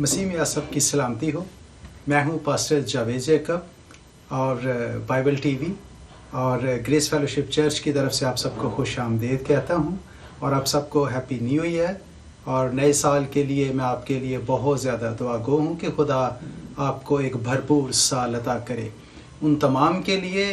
मसीह में आप सबकी सलामती हो। मैं हूं पास्टर जावेद जैकब और बाइबल टीवी और ग्रेस फेलोशिप चर्च की तरफ से आप सबको खुश आमदीद कहता हूं और आप सबको हैप्पी न्यू ईयर। और नए साल के लिए मैं आपके लिए बहुत ज़्यादा दुआ गो हूँ कि खुदा आपको एक भरपूर साल अता करे। उन तमाम के लिए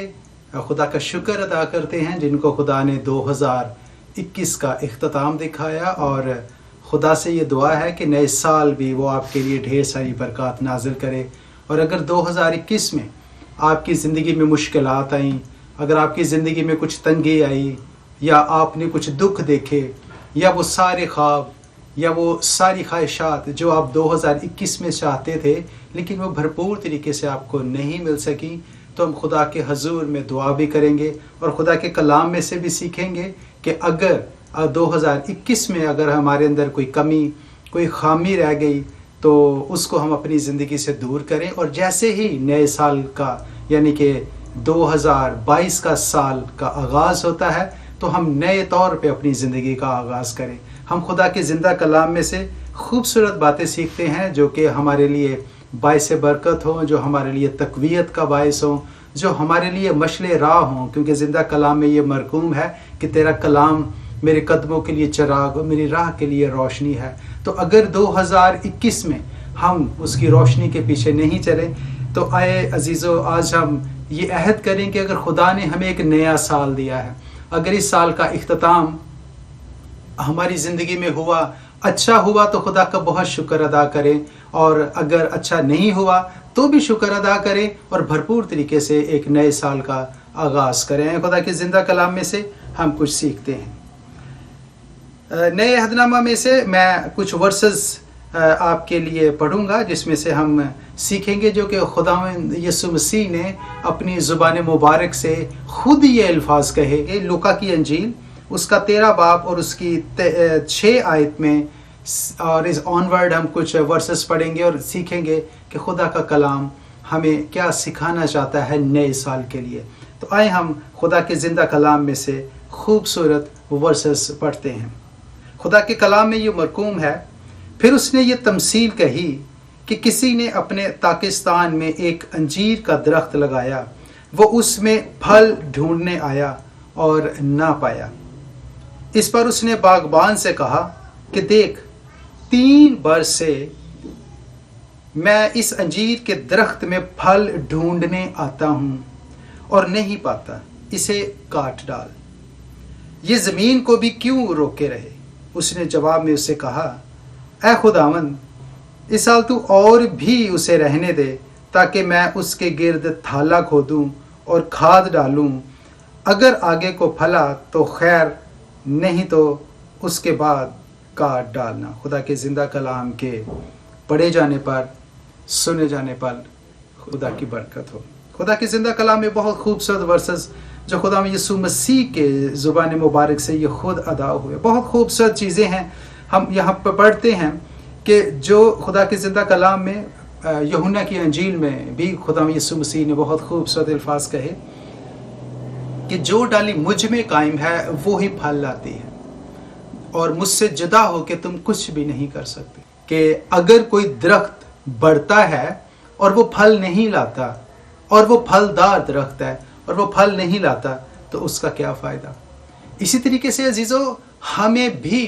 खुदा का शुक्र अदा करते हैं जिनको खुदा ने 2021 का इख्तिताम दिखाया, और खुदा से ये दुआ है कि नए साल भी वो आपके लिए ढेर सारी बरकत नाजिल करे। और अगर 2021 में आपकी ज़िंदगी में मुश्किलात आई, अगर आपकी ज़िंदगी में कुछ तंगी आई, या आपने कुछ दुख देखे, या वो सारे ख्वाब या वो सारी ख्वाहिशात जो आप 2021 में चाहते थे लेकिन वो भरपूर तरीके से आपको नहीं मिल सकी, तो हम खुदा के हजूर में दुआ भी करेंगे और खुदा के कलाम में से भी सीखेंगे कि अगर 2021 में अगर हमारे अंदर कोई कमी, कोई खामी रह गई तो उसको हम अपनी ज़िंदगी से दूर करें, और जैसे ही नए साल का यानी कि 2022 का साल का आगाज़ होता है तो हम नए तौर पे अपनी ज़िंदगी का आगाज़ करें। हम खुदा के ज़िंदा कलाम में से खूबसूरत बातें सीखते हैं जो कि हमारे लिए बाइस बरकत हों, जो हमारे लिए तक़वियत का बायस हों, जो हमारे लिए मशले राह हों, क्योंकि ज़िंदा कलाम में ये मरकूम है कि तेरा कलाम मेरे कदमों के लिए चिराग, मेरी राह के लिए रोशनी है। तो अगर 2021 में हम उसकी रोशनी के पीछे नहीं चले तो आए अजीज़ों, आज हम ये अहद करें कि अगर खुदा ने हमें एक नया साल दिया है, अगर इस साल का इख्तिताम हमारी ज़िंदगी में हुआ, अच्छा हुआ तो खुदा का बहुत शुक्र अदा करें, और अगर अच्छा नहीं हुआ तो भी शुक्र अदा करें और भरपूर तरीके से एक नए साल का आगाज़ करें। खुदा के ज़िंदा कलाम में से हम कुछ सीखते हैं। नए अहदनामा में से मैं कुछ वर्सेस आपके लिए पढ़ूंगा जिसमें से हम सीखेंगे जो कि खुदावंद यीशु मसीह ने अपनी ज़ुबान मुबारक से खुद ये अल्फाज कहे कि लूका की अंजील उसका 13 बाब और उसकी 6 आयत में, और इस ऑनवर्ड हम कुछ वर्सेस पढ़ेंगे और सीखेंगे कि खुदा का कलाम हमें क्या सिखाना चाहता है नए साल के लिए। तो आए हम खुदा के ज़िंदा कलाम में से खूबसूरत वर्सेस पढ़ते हैं। खुदा के कलाम में ये मरकूम है, फिर उसने ये तमसील कही कि किसी ने अपने पाकिस्तान में एक अंजीर का दरख्त लगाया, वो उसमें फल ढूंढने आया और ना पाया। इस पर उसने बागबान से कहा कि देख, 3 बरस से मैं इस अंजीर के दरख्त में फल ढूंढने आता हूँ और नहीं पाता, इसे काट डाल, ये ज़मीन को भी क्यों रोके रहे। उसने जवाब में उससे कहा, ऐ खुदावंद, इस साल तू और भी उसे रहने दे ताकि मैं उसके गिर्द थाला खोदूं और खाद डालूं। अगर आगे को फला तो खैर, नहीं तो उसके बाद काट डालना। खुदा के ज़िंदा कलाम के पढ़े जाने पर, सुने जाने पर खुदा की बरकत हो। खुदा के ज़िंदा कलाम में बहुत खूबसूरत वर्सेस जो खुदा में यीशु मसीह के ज़ुबान मुबारक से ये खुद अदा हुए, बहुत खूबसूरत चीज़ें हैं। हम यहाँ पर पढ़ते हैं कि जो खुदा के ज़िंदा कलाम में यूहन्ना की अंजील में भी खुदा में यीशु मसीह ने बहुत खूबसूरत अल्फाज कहे कि जो डाली मुझ में कायम है वो ही फल लाती है, और मुझसे जुदा हो के तुम कुछ भी नहीं कर सकते। कि अगर कोई दरख्त बढ़ता है और वो फल नहीं लाता, और वो फलदार दरख्त है और वो फल नहीं लाता, तो उसका क्या फ़ायदा। इसी तरीके से अजीज़ों, हमें भी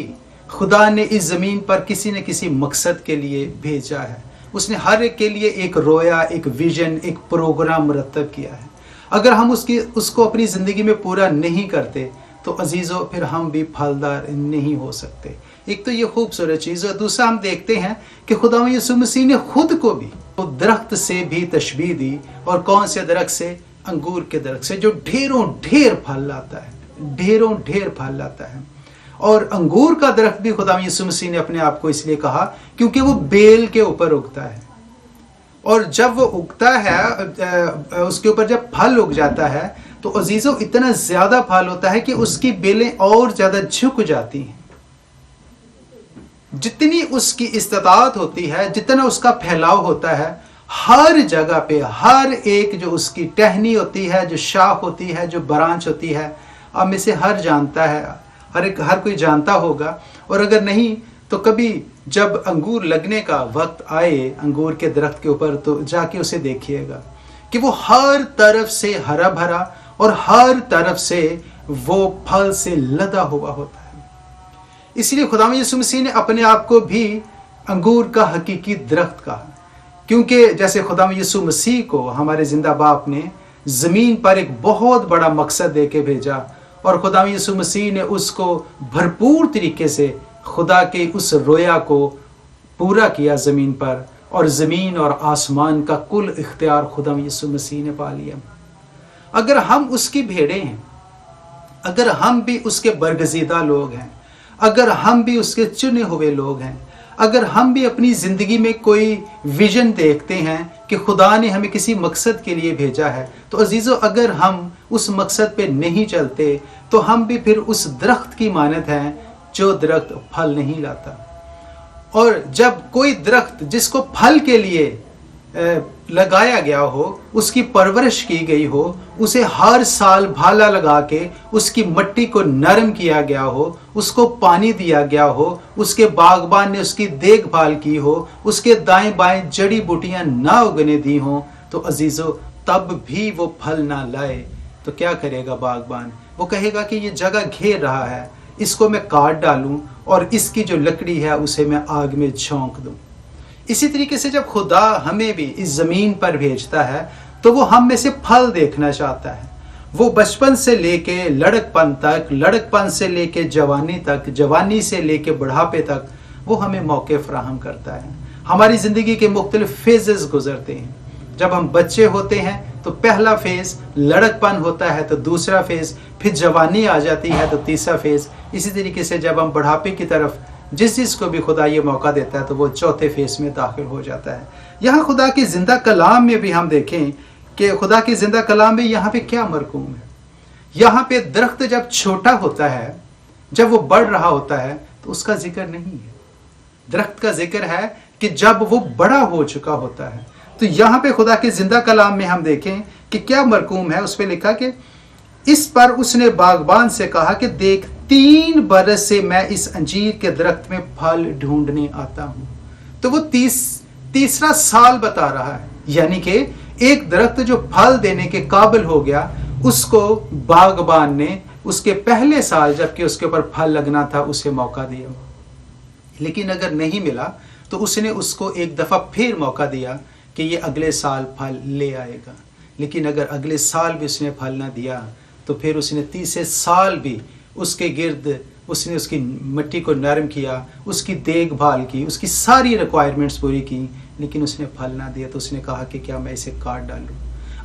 खुदा ने इस ज़मीन पर किसी न किसी मकसद के लिए भेजा है। उसने हर एक के लिए एक रोया, एक विजन, एक प्रोग्राम मुरतब किया है। अगर हम उसको अपनी ज़िंदगी में पूरा नहीं करते तो अजीज़ों फिर हम भी फलदार नहीं हो सकते। एक तो ये खूबसूरत चीज़, और दूसरा हम देखते हैं कि खुदा यीशु मसीह ने खुद को भी तो दरख्त से भी तशबीह दी, और कौन से दरख्त से? अंगूर के दरख्त से, जो ढेरों ढेर फल लाता है, ढेरों ढेर फल लाता है। और अंगूर का दरख्त भी खुदा यीशु मसीह ने अपने आप को इसलिए कहा क्योंकि वो बेल के ऊपर उगता है, और जब वो उगता है उसके ऊपर जब फल उग जाता है तो अजीज़ों इतना ज़्यादा फल होता है कि उसकी बेलें और ज़्यादा झुक जाती हैं। जितनी उसकी इस्तात होती है, जितना उसका फैलाव होता है, हर जगह पे हर एक जो उसकी टहनी होती है, जो शाख होती है, जो ब्रांच होती है, अब में से हर जानता है, हर कोई जानता होगा, और अगर नहीं तो कभी जब अंगूर लगने का वक्त आए अंगूर के दरख्त के ऊपर, तो जाके उसे देखिएगा कि वो हर तरफ से हरा भरा और हर तरफ से वो फल से लदा हुआ होता है। इसलिए खुदा यीशु मसीह ने अपने आप को भी अंगूर का हकीकी दरख्त कहा, क्योंकि जैसे खुदा यीशु मसीह को हमारे जिंदा बाप ने ज़मीन पर एक बहुत बड़ा मकसद दे के भेजा, और खुदा यीशु मसीह ने उसको भरपूर तरीके से खुदा के उस रोया को पूरा किया ज़मीन पर, और ज़मीन और आसमान का कुल इख्तियार खुदा यीशु मसीह ने पा लिया। अगर हम उसकी भेड़ें हैं, अगर हम भी उसके बरगजीदा लोग हैं, अगर हम भी उसके चुने हुए लोग हैं, अगर हम भी अपनी ज़िंदगी में कोई विजन देखते हैं कि खुदा ने हमें किसी मकसद के लिए भेजा है, तो अजीज़ों अगर हम उस मकसद पे नहीं चलते तो हम भी फिर उस दरख्त की मानत हैं जो दरख्त फल नहीं लाता। और जब कोई दरख्त जिसको फल के लिए लगाया गया हो, उसकी परवरिश की गई हो, उसे हर साल भाला लगा के उसकी मिट्टी को नरम किया गया हो, उसको पानी दिया गया हो, उसके बागबान ने उसकी देखभाल की हो, उसके दाएं बाएं जड़ी बूटियां ना उगने दी हो, तो अजीजों तब भी वो फल ना लाए तो क्या करेगा बागबान? वो कहेगा कि ये जगह घेर रहा है, इसको मैं काट डालूं और इसकी जो लकड़ी है उसे मैं आग में झोंक दूं। इसी तरीके से जब खुदा हमें भी इस ज़मीन पर भेजता है तो वो हम में से फल देखना चाहता है। वो बचपन से लेके लड़कपन तक, लड़कपन से लेके जवानी तक, जवानी से लेके बुढ़ापे तक वो हमें मौके फराहम करता है। हमारी ज़िंदगी के मुख्तलिफ फेजेस गुजरते हैं। जब हम बच्चे होते हैं तो पहला फेज़ लड़कपन होता है, तो दूसरा फेज़, फिर जवानी आ जाती है तो तीसरा फेज़। इसी तरीके से जब हम बुढ़ापे की तरफ जिस को भी खुदा ये मौका देता है तो वो चौथे फेस में दाखिल हो जाता है। यहाँ खुदा के ज़िंदा कलाम में भी हम देखें कि खुदा के ज़िंदा कलाम में यहाँ पे क्या मरकूम है। यहाँ पे दरख्त जब छोटा होता है, जब वो बढ़ रहा होता है तो उसका जिक्र नहीं है। दरख्त का जिक्र है कि जब वो बड़ा हो चुका होता है। तो यहाँ पे खुदा के ज़िंदा कलाम में हम देखें कि क्या मरकूम है। उस पर लिखा कि इस पर उसने बागबान से कहा कि देख 3 बरस से मैं इस अंजीर के दरख्त में फल ढूंढने आता हूं। तो वो तीसरा साल बता रहा है, यानी कि एक दरख्त जो फल देने के काबिल हो गया, उसको बागबान ने उसके पहले साल जबकि उसके ऊपर फल लगना था उसे मौका दिया। लेकिन अगर नहीं मिला तो उसने उसको एक दफा फिर मौका दिया कि ये अगले साल फल ले आएगा। लेकिन अगर अगले साल भी उसने फल ना दिया तो फिर उसने तीसरे साल भी उसके गिर्द उसने उसकी मिट्टी को नरम किया, उसकी देखभाल की, उसकी सारी रिक्वायरमेंट्स पूरी की, लेकिन उसने फल ना दिया तो उसने कहा कि क्या मैं इसे काट डालूं।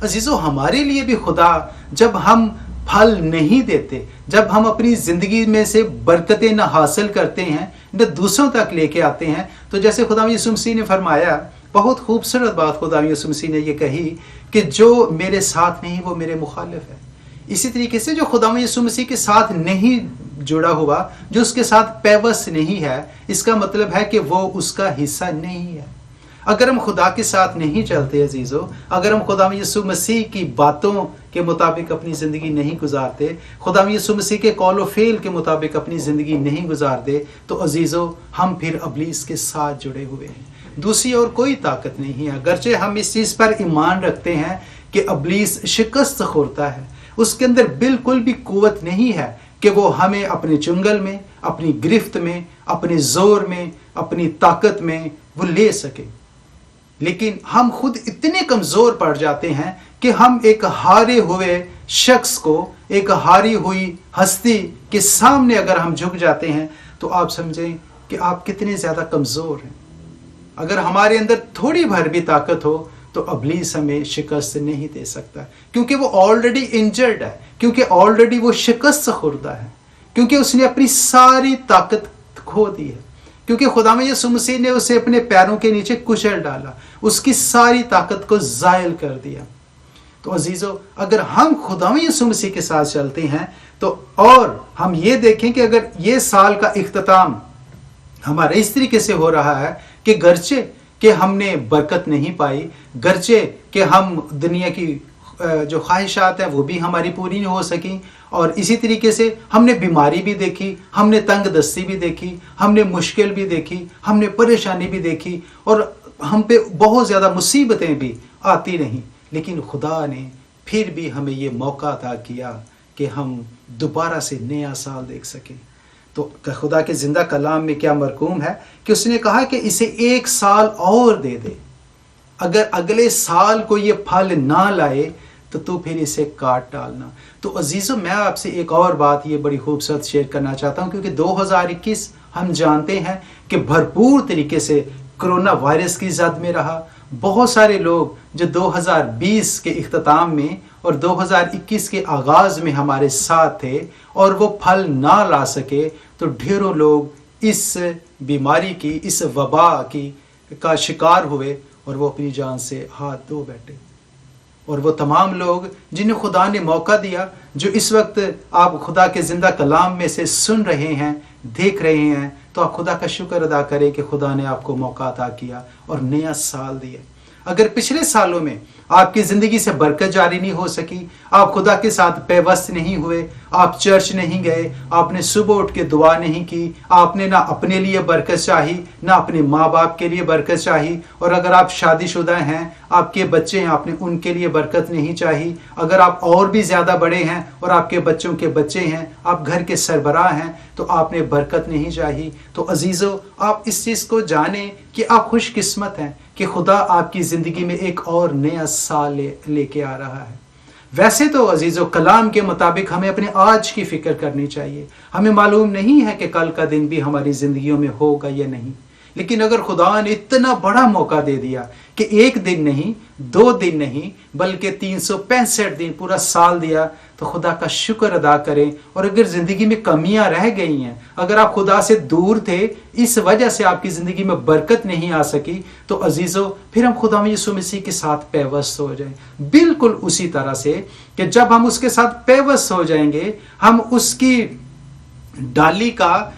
अजीज़ों हमारे लिए भी खुदा जब हम फल नहीं देते, जब हम अपनी ज़िंदगी में से बरकतें न हासिल करते हैं, न दूसरों तक लेके आते हैं, तो जैसे खुदा यीशु मसीह ने फरमाया, बहुत खूबसूरत बात खुदा यीशु मसीह ने ये कही कि जो मेरे साथ नहीं वो मेरे मुखालिफ है। इसी तरीके से जो खुदा यीशु मसीह के साथ नहीं जुड़ा हुआ, जो उसके साथ पैवस नहीं है, इसका मतलब है कि वो उसका हिस्सा नहीं है। अगर हम खुदा के साथ नहीं चलते अजीज़ों, अगर हम खुदा यीशु मसीह की बातों के मुताबिक अपनी ज़िंदगी नहीं गुजारते, खुदा यीशु मसीह के कौल व फेल के मुताबिक अपनी ज़िंदगी नहीं गुजारते, तो अजीज़ों हम फिर अबलीस के साथ जुड़े हुए हैं। दूसरी और कोई ताकत नहीं है। अगरचे हम इस चीज़ पर ईमान रखते हैं कि अबलीस शिकस्त खुरता है, उसके अंदर बिल्कुल भी कुव्वत नहीं है कि वो हमें अपने चुंगल में, अपनी गिरफ्त में, अपने जोर में, अपनी ताकत में वो ले सके। लेकिन हम खुद इतने कमज़ोर पड़ जाते हैं कि हम एक हारे हुए शख्स को, एक हारी हुई हस्ती के सामने अगर हम झुक जाते हैं तो आप समझें कि आप कितने ज़्यादा कमज़ोर हैं। अगर हमारे अंदर थोड़ी भर भी ताकत हो तो अबलीस हमें शिकस्त नहीं दे सकता, क्योंकि वो ऑलरेडी इंजर्ड है, क्योंकि ऑलरेडी वो शिकस्त खुर्दा है, क्योंकि उसने अपनी सारी ताकत खो दी है, क्योंकि खुदा यीशु मसीह ने उसे अपने पैरों के नीचे कुचल डाला, उसकी सारी ताकत को ज़ायल कर दिया। तो अजीज़ों अगर हम खुदा यीशु मसीह के साथ चलते हैं तो, और हम ये देखें कि अगर ये साल का इख्तिताम हमारे इस तरीके से हो रहा है कि गरचे कि हमने बरकत नहीं पाई, गरचे कि हम दुनिया की जो ख्वाहिशात हैं वो भी हमारी पूरी नहीं हो सकी, और इसी तरीके से हमने बीमारी भी देखी, हमने तंग दस्ती भी देखी, हमने मुश्किल भी देखी, हमने परेशानी भी देखी, और हम पे बहुत ज़्यादा मुसीबतें भी आती रहीं, लेकिन खुदा ने फिर भी हमें ये मौका अता किया कि हम दोबारा से नया साल देख सकें। तो खुदा के ज़िंदा कलाम में क्या मरकूम है कि उसने कहा कि इसे 1 साल और दे दे, अगर अगले साल को ये फल ना लाए तो तू फिर इसे काट डालना। तो अजीज़ों, मैं आपसे एक और बात ये बड़ी खूबसूरत शेयर करना चाहता हूँ, क्योंकि 2021 हम जानते हैं कि भरपूर तरीके से कोरोना वायरस की जद में रहा। बहुत सारे लोग जो 2020 के इख्तिताम में और 2021 के आगाज़ में हमारे साथ थे और वो फल ना ला सके, तो ढेरों लोग इस बीमारी की, इस वबा की का शिकार हुए और वो अपनी जान से हाथ धो बैठे। और वो तमाम लोग जिन्हें खुदा ने मौका दिया, जो इस वक्त आप खुदा के ज़िंदा कलाम में से सुन रहे हैं, देख रहे हैं, तो आप खुदा का शुक्र अदा करें कि खुदा ने आपको मौका अता किया और नया साल दिया। अगर पिछले सालों में आपकी ज़िंदगी से बरकत जारी नहीं हो सकी, आप खुदा के साथ पेवस्त नहीं हुए, आप चर्च नहीं गए, आपने सुबह उठ के दुआ नहीं की, आपने ना अपने लिए बरकत चाही, ना अपने माँ बाप के लिए बरकत चाही, और अगर आप शादीशुदा हैं, आपके बच्चे हैं, आपने उनके लिए बरकत नहीं चाही, अगर आप और भी ज़्यादा बड़े हैं और आपके बच्चों के बच्चे हैं, आप घर के सरबराह हैं, तो आपने बरकत नहीं चाही। तो अजीज़ों, आप इस चीज़ को जानें कि आप खुशकिस्मत हैं कि खुदा आपकी ज़िंदगी में एक और नया साल लेके आ रहा है। वैसे तो अजीज़ों, कलाम के मुताबिक हमें अपने आज की फ़िक्र करनी चाहिए। हमें मालूम नहीं है कि कल का दिन भी हमारी ज़िंदगियों में होगा या नहीं, लेकिन अगर खुदा ने इतना बड़ा मौका दे दिया कि 1 दिन नहीं, 2 दिन नहीं, बल्कि 365 दिन, पूरा साल दिया, तो खुदा का शुक्र अदा करें। और अगर ज़िंदगी में कमियां रह गई हैं, अगर आप खुदा से दूर थे, इस वजह से आपकी ज़िंदगी में बरकत नहीं आ सकी, तो अजीज़ों, फिर हम खुदा यीशु मसीह के साथ पेवस्त हो जाएं। बिल्कुल उसी तरह से कि जब हम उसके साथ पेवस्त हो जाएंगे, हम उसकी डाली का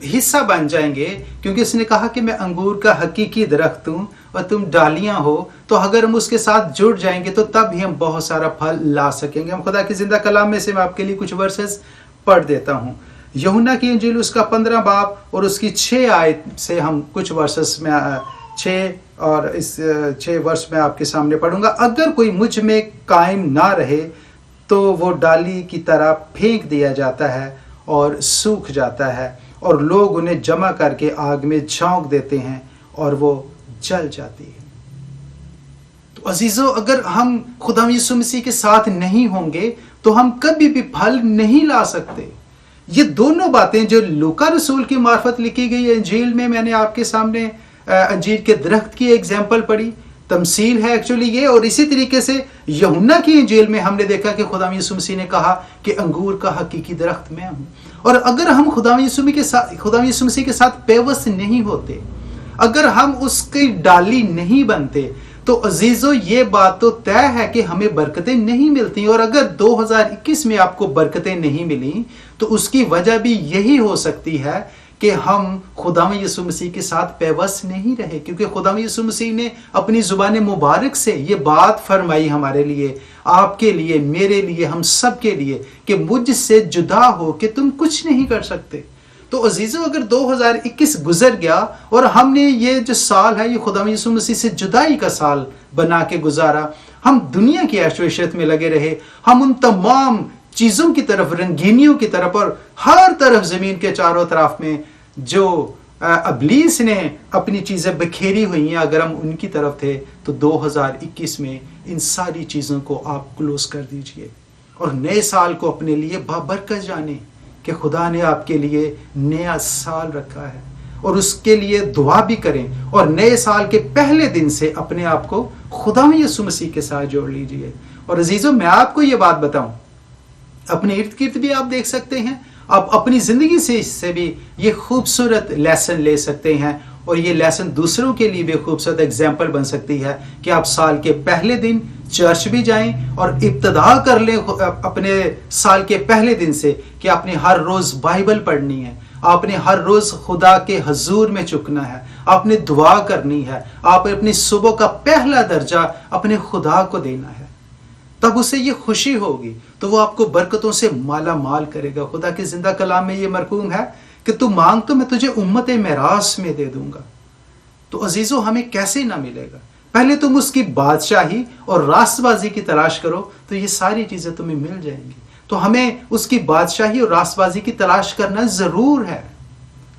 हिस्सा बन जाएंगे, क्योंकि उसने कहा कि मैं अंगूर का हकीकी दरख्त हूँ और तुम डालियां हो। तो अगर हम उसके साथ जुड़ जाएंगे तो तब ही हम बहुत सारा फल ला सकेंगे। हम खुदा की जिंदा कलाम में से मैं आपके लिए कुछ वर्सेस पढ़ देता हूँ। यूहन्ना की इंजील उसका 15 बाब और उसकी 6 आयत से हम कुछ वर्सेस में 6 और इस 6 वर्ष में आपके सामने पढ़ूंगा। अगर कोई मुझ में कायम ना रहे तो वो डाली की तरह फेंक दिया जाता है और सूख जाता है, और लोग उन्हें जमा करके आग में झोंक देते हैं और वो जल जाती है। तो अजीजों, अगर हम खुदा यीशु मसीह के साथ नहीं होंगे तो हम कभी भी फल नहीं ला सकते। ये दोनों बातें जो लूका रसूल की मार्फत लिखी गई है इंजील में, मैंने आपके सामने अंजीर के दरख्त की एग्जाम्पल पढ़ी, तमसील है एक्चुअली ये, और इसी तरीके से यूहन्ना की इंजील में हमने देखा कि खुदा यीशु मसीह ने कहा कि अंगूर का हकीकी दरख्त मैं हूं। और अगर हम खुदा यीशु मसीह के साथ पेवस्त नहीं होते, अगर हम उसकी डाली नहीं बनते, तो अजीजों ये बात तो तय है कि हमें बरकतें नहीं मिलती। और अगर 2021 में आपको बरकतें नहीं मिली तो उसकी वजह भी यही हो सकती है कि हम खुदा यीशु मसीह के साथ पेवस्त नहीं रहे, क्योंकि खुदा यीशु मसीह ने अपनी जुबान मुबारक से ये बात फरमाई हमारे लिए, आपके लिए, मेरे लिए, हम सब के लिए, कि मुझसे जुदा हो कि तुम कुछ नहीं कर सकते। तो अजीजों, अगर 2021 गुजर गया और हमने ये जो साल है ये खुदा यीशु मसीह से जुदाई का साल बना के गुजारा, हम दुनिया की ऐशो-इशरत में लगे रहे, हम उन तमाम चीज़ों की तरफ, रंगीनियों की तरफ, और हर तरफ ज़मीन के चारों तरफ में जो अबलीस ने अपनी चीज़ें बखेरी हुई हैं, अगर हम उनकी तरफ थे, तो 2021 में इन सारी चीज़ों को आप क्लोज कर दीजिए और नए साल को अपने लिए बाबरकत जाने कि खुदा ने आपके लिए नया साल रखा है, और उसके लिए दुआ भी करें। और नए साल के पहले दिन से अपने आप को खुदा में यीशु मसीह के साथ जोड़ लीजिए। और अजीजों, मैं आपको ये बात बताऊं, अपने इर्द गिर्द भी आप देख सकते हैं, आप अपनी ज़िंदगी से इससे भी ये खूबसूरत लेसन ले सकते हैं, और ये लेसन दूसरों के लिए भी खूबसूरत एग्जाम्पल बन सकती है कि आप साल के पहले दिन चर्च भी जाएं और इब्तिदा कर लें अपने साल के पहले दिन से कि आपने हर रोज़ बाइबल पढ़नी है, आपने हर रोज़ खुदा के हजूर में झुकना है, आपने दुआ करनी है, आप अपनी सुबह का पहला दर्जा अपने खुदा को देना है। तब उसे ये खुशी होगी, तो वो आपको बरकतों से माला माल करेगा। खुदा के जिंदा कलाम में ये मरकूम है कि तू मांग तो मैं तुझे उम्मत मेरास में दे दूंगा। तो अजीजों, हमें कैसे ना मिलेगा? पहले तुम उसकी बादशाही और रास्तबाजी की तलाश करो, तो ये सारी चीजें तुम्हें मिल जाएंगी। तो हमें उसकी बादशाही और रास्तबाजी की तलाश करना जरूर है।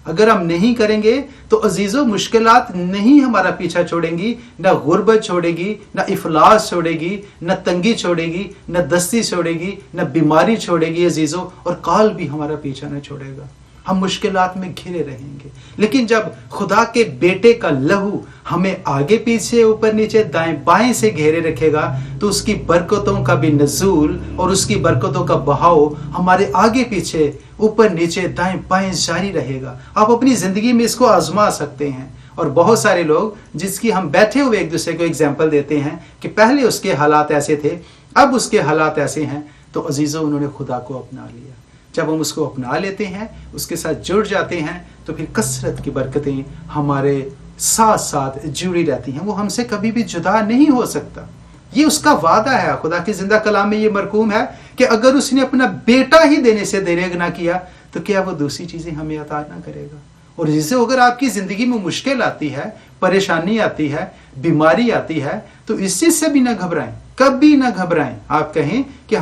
अगर हम नहीं करेंगे तो अजीजों, मुश्किलात नहीं हमारा पीछा छोड़ेंगी, ना गुर्बत छोड़ेगी, ना इफलास छोड़ेगी, ना तंगी छोड़ेगी, ना दस्ती छोड़ेगी, ना बीमारी छोड़ेगी अजीजों, और काल भी हमारा पीछा न छोड़ेगा। हम मुश्किलात में घिरे रहेंगे। लेकिन जब खुदा के बेटे का लहू हमें आगे पीछे ऊपर नीचे दाएं बाएं से घेरे रखेगा, तो उसकी बरकतों का भी नजूल और उसकी बरकतों का बहाव हमारे आगे पीछे ऊपर नीचे दाएं बाएं जारी रहेगा। आप अपनी जिंदगी में इसको आजमा सकते हैं। और बहुत सारे लोग जिसकी हम बैठे हुए एक दूसरे को एग्जाम्पल देते हैं कि पहले उसके हालात ऐसे थे, अब उसके हालात ऐसे हैं, तो अजीजों, उन्होंने खुदा को अपना लिया। जब हम उसको अपना लेते हैं, उसके साथ जुड़ जाते हैं, तो फिर कसरत की बरकतें हमारे साथ साथ जुड़ी रहती हैं। वो हमसे कभी भी जुदा नहीं हो सकता। ये उसका वादा है। खुदा के जिंदा कलाम में ये मरकूम है कि अगर उसने अपना बेटा ही देने से देर ना किया, तो क्या वो दूसरी चीजें हमें अता ना करेगा? और जिससे अगर आपकी जिंदगी में मुश्किल आती है, परेशानी आती है, बीमारी आती है, तो इस चीज से भी ना घबराएं, कभी ना घबराएं। आप कहें कि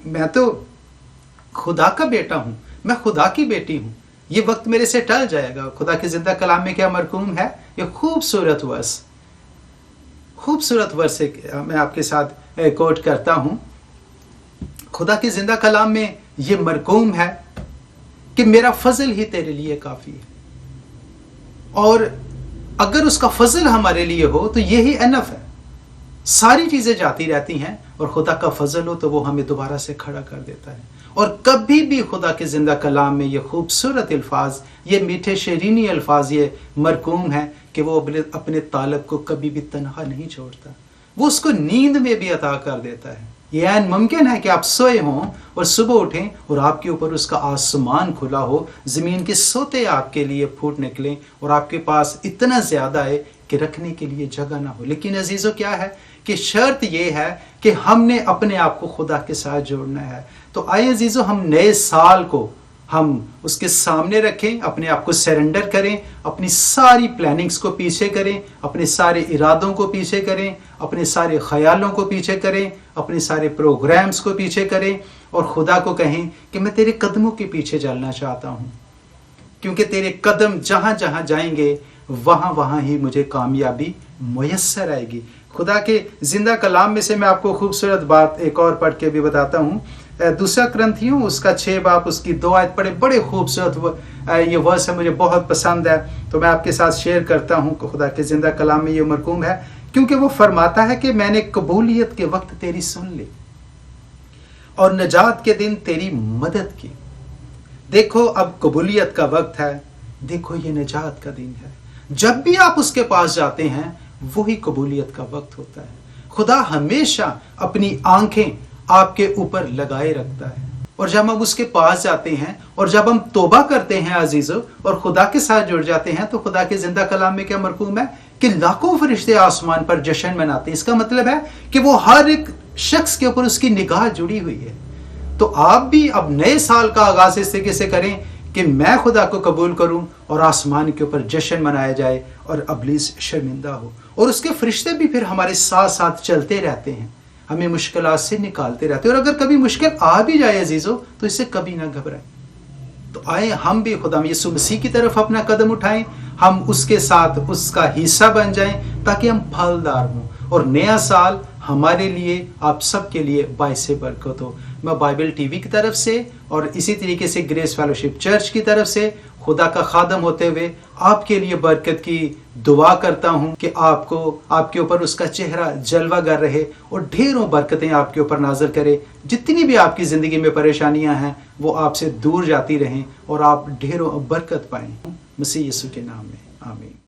मैं तो खुदा का बेटा हूं, मैं खुदा की बेटी हूं, ये वक्त मेरे से टल जाएगा। खुदा के जिंदा कलाम में क्या मरकूम है? ये खूबसूरत वर्स मैं आपके साथ कोट करता हूं। खुदा के जिंदा कलाम में ये मरकूम है कि मेरा फजल ही तेरे लिए काफी है। और अगर उसका फजल हमारे लिए हो तो यही एनफ है। सारी चीजें जाती रहती हैं, और खुदा का फजल हो तो वो हमें दोबारा से खड़ा कर देता है। और कभी भी खुदा के जिंदा कलाम में ये खूबसूरत अल्फाज, ये मीठे शरीनी अल्फाज ये मरकूम है कि वो अपने तालब को कभी भी तन्हा नहीं छोड़ता। वो उसको नींद में भी अता कर देता है। ये ऐन मुमकिन है कि आप सोए हों और सुबह उठें और आपके ऊपर उसका आसमान खुला हो, जमीन के सोते आपके लिए फूट निकलें, और आपके पास इतना ज्यादा है कि रखने के लिए जगह ना हो। लेकिन अजीजों, क्या है कि शर्त यह है कि हमने अपने आप को खुदा के साथ जोड़ना है। तो आइए अजीजों, हम नए साल को हम उसके सामने रखें, अपने आप को सरेंडर करें, अपनी सारी प्लानिंग्स को पीछे करें, अपने सारे इरादों को पीछे करें, अपने सारे ख्यालों को पीछे करें, अपने सारे प्रोग्राम्स को पीछे करें, और खुदा को कहें कि मैं तेरे कदमों के पीछे चलना चाहता हूँ, क्योंकि तेरे कदम जहां जहां जाएंगे वहां वहां ही मुझे कामयाबी मुयस्सर आएगी। खुदा के जिंदा कलाम में से मैं आपको खूबसूरत बात एक और पढ़ के भी बताता हूँ। दूसरा क्रंथियों उसका 6 बाब उसकी 2 आयत पढ़े, बड़े खूबसूरत ये वर्स है, मुझे बहुत पसंद है, तो मैं आपके साथ शेयर करता हूँ। खुदा के जिंदा कलाम में ये मरकूम है, क्योंकि वो फरमाता है कि मैंने कबूलियत के वक्त तेरी सुन ली और नजात के दिन तेरी मदद की। देखो, अब कबूलियत का वक्त है, देखो ये नजात का दिन है। जब भी आप उसके पास जाते हैं, वही कबूलियत का वक्त होता है। खुदा हमेशा अपनी आंखें आपके ऊपर लगाए रखता है, और जब हम उसके पास जाते हैं और जब हम तौबा करते हैं अजीजों, और खुदा के साथ जुड़ जाते हैं, तो खुदा के जिंदा कलाम में क्या मरकूम है कि लाखों फरिश्ते आसमान पर जश्न मनाते हैं। इसका मतलब है कि वो हर एक शख्स के ऊपर उसकी निगाह जुड़ी हुई है। तो आप भी अब नए साल का आगाज इस तरीके से करें कि मैं खुदा को कबूल करूं और आसमान के ऊपर जश्न मनाया जाए और इब्लीस शर्मिंदा हो, और उसके फरिश्ते भी फिर हमारे साथ साथ चलते रहते हैं, हमें मुश्किलात से निकालते रहते हैं। और अगर कभी मुश्किल आ भी जाए अजीजों, तो इससे कभी ना घबराएं। तो आए हम भी खुदा यीशु मसीह की तरफ अपना कदम उठाएं, हम उसके साथ उसका हिस्सा बन जाएं, ताकि हम फलदार हों, और नया साल हमारे लिए, आप सबके लिए बाइसे बरकत हो। मैं बाइबल टीवी की तरफ से और इसी तरीके से ग्रेस फेलोशिप चर्च की तरफ से खुदा का खादम होते हुए आपके लिए बरकत की दुआ करता हूं कि आपके ऊपर उसका चेहरा जलवागर रहे और ढेरों बरकतें आपके ऊपर नाज़िल करे। जितनी भी आपकी ज़िंदगी में परेशानियां हैं वो आपसे दूर जाती रहें और आप ढेरों बरकत पाएं। मसीह यीशु के नाम में आमीन।